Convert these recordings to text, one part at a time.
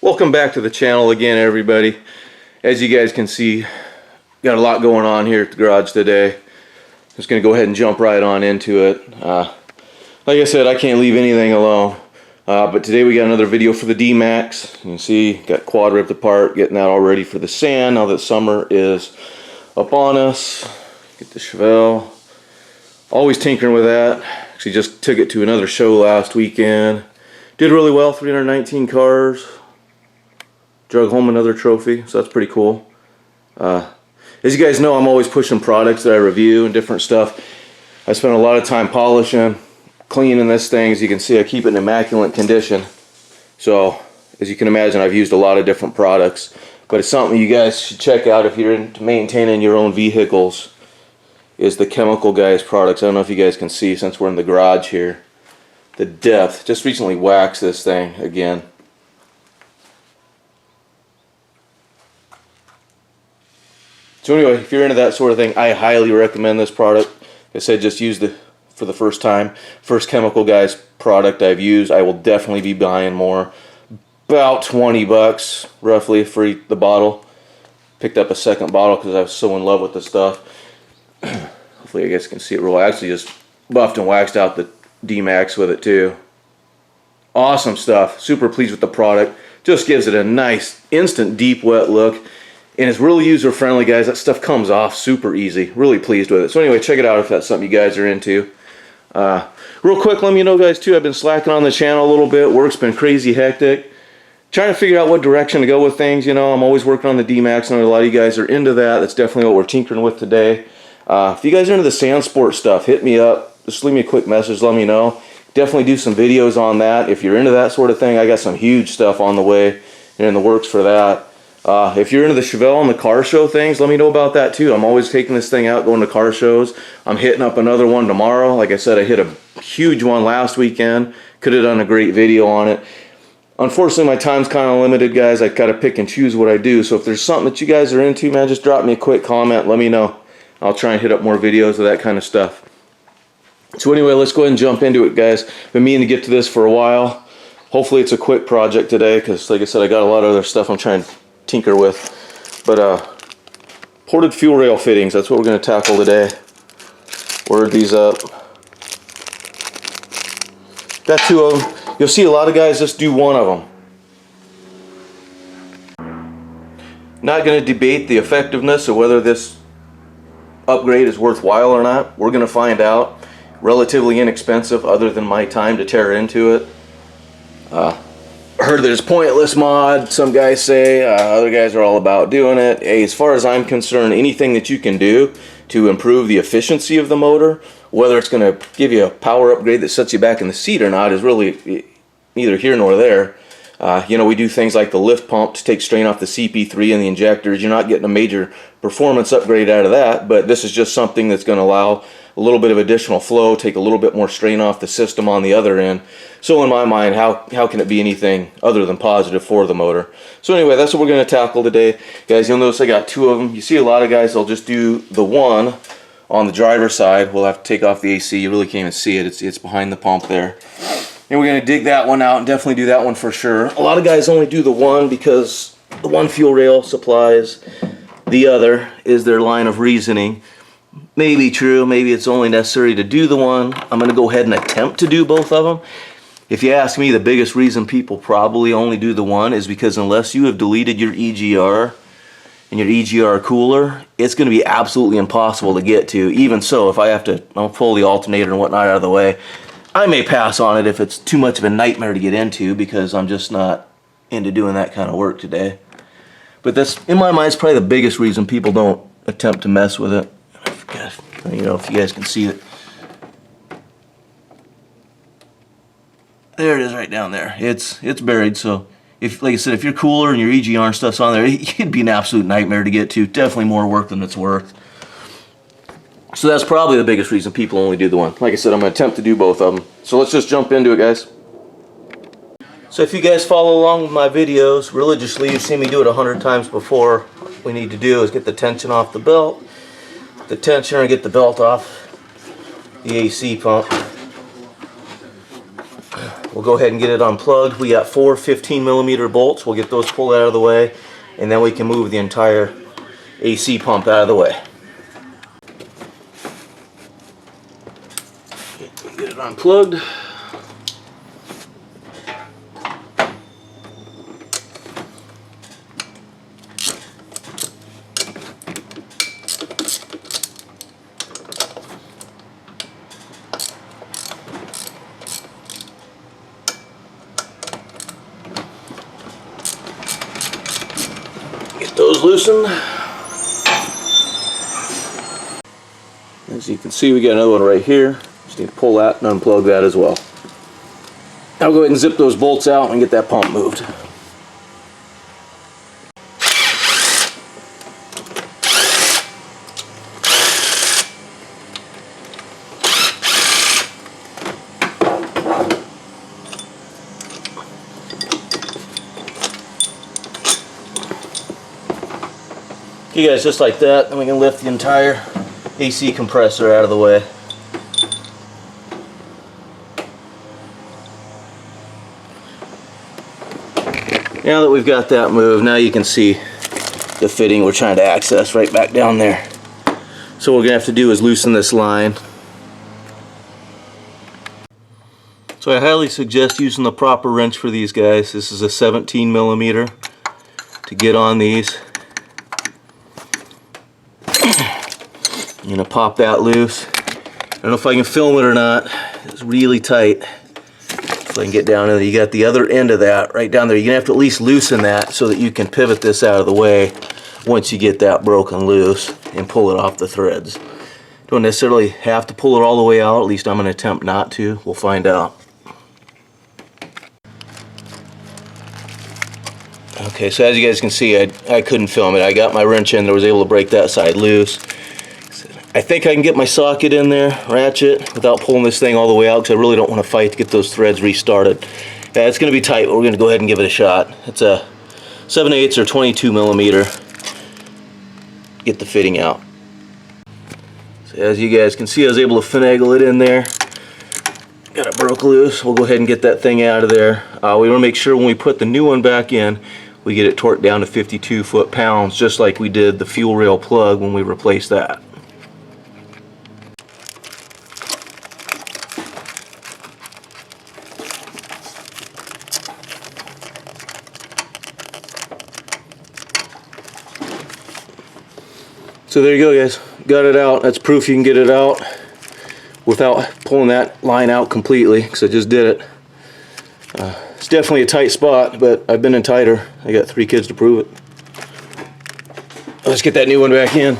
Welcome back to the channel again, everybody. As you guys can see, got a lot going on here at the garage today. Just gonna go ahead and jump right on into it. Like I said, I can't leave anything alone. But today we got another video for the D-Max. You can see, got quad ripped apart, getting that all ready for the sand now that summer is upon us. Get the Chevelle. Always tinkering with that. Actually just took it to another show last weekend. Did really well, 319 cars. Drug home another trophy, so that's pretty cool. As you guys know, I'm always pushing products that I review and different stuff. I spend a lot of time polishing, cleaning this thing. As you can see, I keep it in immaculate condition. So, as you can imagine, I've used a lot of different products. But it's something you guys should check out if you're into maintaining your own vehicles, is the Chemical Guys products. I don't know if you guys can see since we're in the garage here. The depth. Just recently waxed this thing again. So anyway, if you're into that sort of thing, I highly recommend this product. Like I said, just use for the first time. First Chemical Guys product I've used. I will definitely be buying more. About 20 bucks roughly for the bottle. Picked up a second bottle because I was so in love with the stuff. Hopefully you guys can see it real well. I actually just buffed and waxed out the D-Max with it too. Awesome stuff. Super pleased with the product. Just gives it a nice instant deep wet look. And it's really user friendly, guys. That stuff comes off super easy. Really pleased with it. So anyway, check it out if that's something you guys are into. Real quick, let me know, guys, too. I've been slacking on the channel a little bit. Work's been crazy hectic. Trying to figure out what direction to go with things. You know, I'm always working on the D-Max. I know a lot of you guys are into that. That's definitely what we're tinkering with today. If you guys are into the sand sport stuff, hit me up. Just leave me a quick message. Let me know. Definitely do some videos on that. If you're into that sort of thing, I got some huge stuff on the way and in the works for that. If you're into the Chevelle and the car show things, let me know about that too. I'm always taking this thing out, going to car shows. I'm hitting up another one tomorrow. Like I said, I hit a huge one last weekend. Could have done a great video on it. Unfortunately, my time's kind of limited, guys. I gotta pick and choose what I do. So if there's something that you guys are into, man, just drop me a quick comment. Let me know. I'll try and hit up more videos of that kind of stuff. So anyway, let's go ahead and jump into it, guys. Been meaning to get to this for a while. Hopefully it's a quick project today because, like I said, I got a lot of other stuff I'm trying to tinker with. But ported fuel rail fittings, that's what we're going to tackle today. Ordered these up. Got two of them. You'll see a lot of guys just do one of them. Not going to debate the effectiveness of whether this upgrade is worthwhile or not. We're going to find out. Relatively inexpensive other than my time to tear into it. Heard there's pointless mod, some guys say. Other guys are all about doing it. Hey, as far as I'm concerned, anything that you can do to improve the efficiency of the motor, whether it's going to give you a power upgrade that sets you back in the seat or not, is really neither here nor there. You know, we do things like the lift pump to take strain off the CP3 and the injectors. You're not getting a major performance upgrade out of that, but this is just something that's going to allow a little bit of additional flow, take a little bit more strain off the system on the other end. So in my mind, how can it be anything other than positive for the motor? So anyway, that's what we're going to tackle today. Guys, you'll notice I got two of them. You see a lot of guys, they'll just do the one on the driver's side. We'll have to take off the AC. You really can't even see it. It's behind the pump there. And we're going to dig that one out and definitely do that one for sure. A lot of guys only do the one because the one fuel rail supplies the other, is their line of reasoning. Maybe true, maybe it's only necessary to do the one. I'm going to go ahead and attempt to do both of them. If you ask me, the biggest reason people probably only do the one is because unless you have deleted your EGR and your EGR cooler, it's going to be absolutely impossible to get to. Even so, if I have to pull the alternator and whatnot out of the way, I may pass on it if it's too much of a nightmare to get into because I'm just not into doing that kind of work today. But that's, in my mind, it's probably the biggest reason people don't attempt to mess with it. You know, if you guys can see it. There it is right down there. It's buried, so if, like I said, if your cooler and your EGR and stuff's on there, it'd be an absolute nightmare to get to. Definitely more work than it's worth. So that's probably the biggest reason people only do the one. Like I said, I'm going to attempt to do both of them. So let's just jump into it, guys. So if you guys follow along with my videos religiously, you've seen me do it 100 times before. What we need to do is get the tension off the belt, the tensioner, and get the belt off the AC pump. We'll go ahead and get it unplugged. We got 4 15mm bolts. We'll get those pulled out of the way, and then we can move the entire AC pump out of the way. Get it unplugged. Get those loosened. As you can see, we got another one right here. Just need to pull that and unplug that as well. I'll go ahead and zip those bolts out and get that pump moved. Okay guys, just like that, then we can lift the entire AC compressor out of the way. Now that we've got that moved, now you can see the fitting we're trying to access right back down there. So what we're going to have to do is loosen this line. So I highly suggest using the proper wrench for these guys. This is a 17mm to get on these. I'm going to pop that loose. I don't know if I can film it or not. It's really tight. So I can get down in there. You got the other end of that right down there. You're going to have to at least loosen that so that you can pivot this out of the way once you get that broken loose and pull it off the threads. Don't necessarily have to pull it all the way out. At least I'm going to attempt not to. We'll find out. Okay, so as you guys can see, I couldn't film it. I got my wrench in there, was able to break that side loose. I think I can get my socket in there, ratchet, without pulling this thing all the way out, because I really don't want to fight to get those threads restarted. Yeah, it's going to be tight, but we're going to go ahead and give it a shot. It's a 7/8 or 22mm. Get the fitting out. So as you guys can see, I was able to finagle it in there. Got it broke loose. We'll go ahead and get that thing out of there. We want to make sure when we put the new one back in, we get it torqued down to 52 foot-pounds, just like we did the fuel rail plug when we replaced that. So there you go guys, got it out. That's proof you can get it out without pulling that line out completely, because I just did it. It's definitely a tight spot, but I've been in tighter. I got 3 kids to prove it. Let's get that new one back in.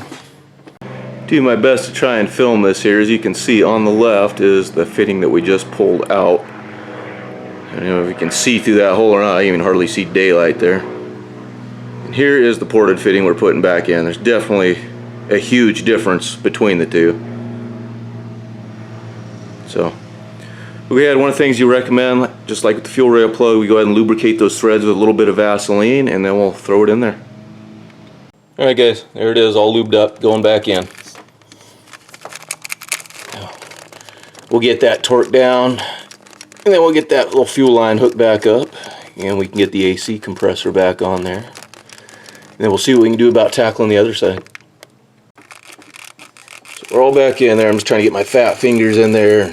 Do my best to try and film this here. As you can see on the left is the fitting that we just pulled out. I don't know if you can see through that hole or not. I can even hardly see daylight there. And here is the ported fitting we're putting back in. There's definitely a huge difference between the two. So we had one of the things you recommend, just like with the fuel rail plug, we go ahead and lubricate those threads with a little bit of Vaseline, and then we'll throw it in there. Alright guys, there it is, all lubed up, going back in. We'll get that torqued down, and then we'll get that little fuel line hooked back up, and we can get the AC compressor back on there. And then we'll see what we can do about tackling the other side. So we're all back in there. I'm just trying to get my fat fingers in there.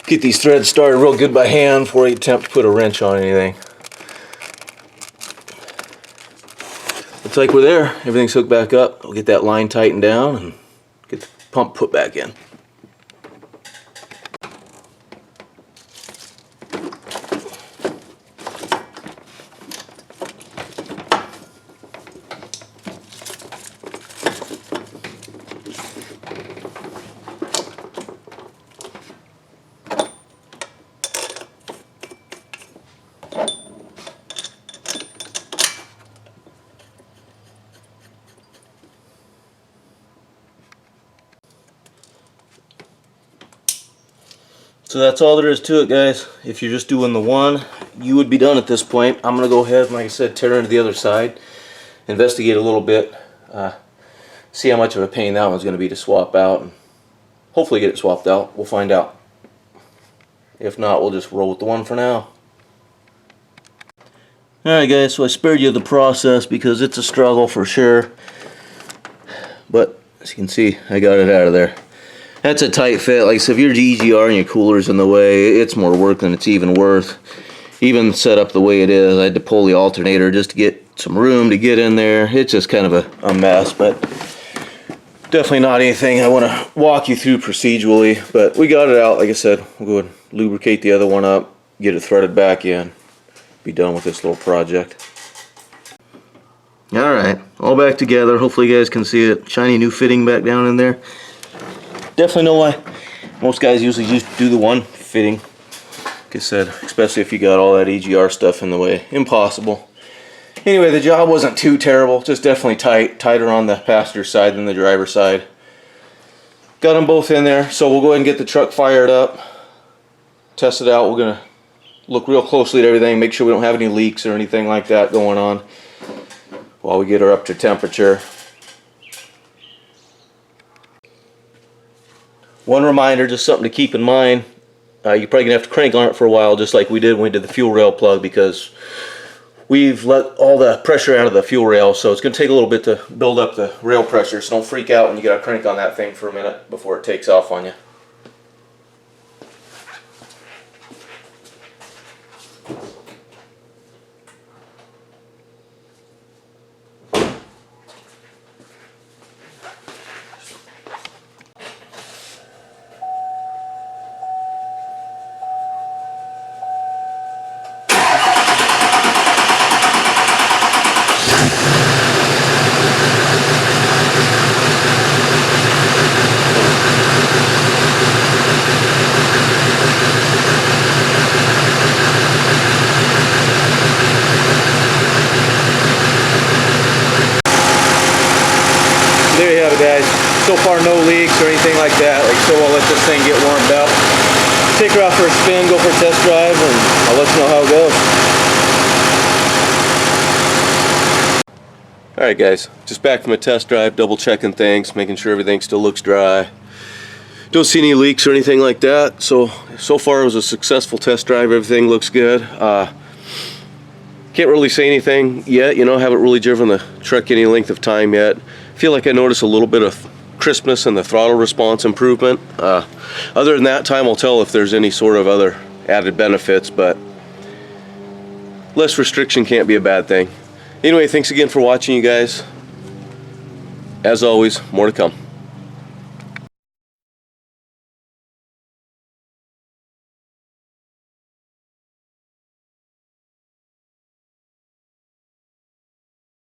Get these threads started real good by hand before I attempt to put a wrench on anything. Looks like we're there. Everything's hooked back up. We'll get that line tightened down and get the pump put back in. So that's all there is to it, guys. If you're just doing the one, you would be done at this point. I'm going to go ahead and, like I said, tear into the other side, investigate a little bit, see how much of a pain that one's going to be to swap out, and hopefully get it swapped out. We'll find out. If not, we'll just roll with the one for now. Alright guys, so I spared you the process because it's a struggle for sure. But as you can see, I got it out of there. That's a tight fit. Like I said, if your EGR and your cooler's in the way, it's more work than it's even worth. Even set up the way it is, I had to pull the alternator just to get some room to get in there. It's just kind of a mess, but definitely not anything I want to walk you through procedurally. But we got it out. Like I said, we'll go ahead and lubricate the other one up, get it threaded back in, be done with this little project. Alright, all back together. Hopefully you guys can see it. Shiny new fitting back down in there. Definitely know why most guys usually just do the one fitting. Like I said, especially if you got all that EGR stuff in the way. Impossible. Anyway, the job wasn't too terrible. Just definitely tighter on the passenger side than the driver's side. Got them both in there, so we'll go ahead and get the truck fired up. Test it out. We're going to look real closely at everything, make sure we don't have any leaks or anything like that going on while we get her up to temperature. One reminder, just something to keep in mind, you're probably going to have to crank on it for a while, just like we did when we did the fuel rail plug, because we've let all the pressure out of the fuel rail, so it's going to take a little bit to build up the rail pressure, so don't freak out when you got to crank on that thing for a minute before it takes off on you. There you have it, guys. So far no leaks or anything like that. Like so, I'll let this thing get warmed up, take her out for a spin, go for a test drive, and I'll let you know how it goes. Alright guys, just back from a test drive, double checking things, making sure everything still looks dry. Don't see any leaks or anything like that. So far it was a successful test drive. Everything looks good. Can't really say anything yet, you know, haven't really driven the truck any length of time yet. Feel like I noticed a little bit of crispness in the throttle response improvement. Other than that, time will tell if there's any sort of other added benefits, but less restriction can't be a bad thing. Anyway, thanks again for watching, you guys. As always, more to come.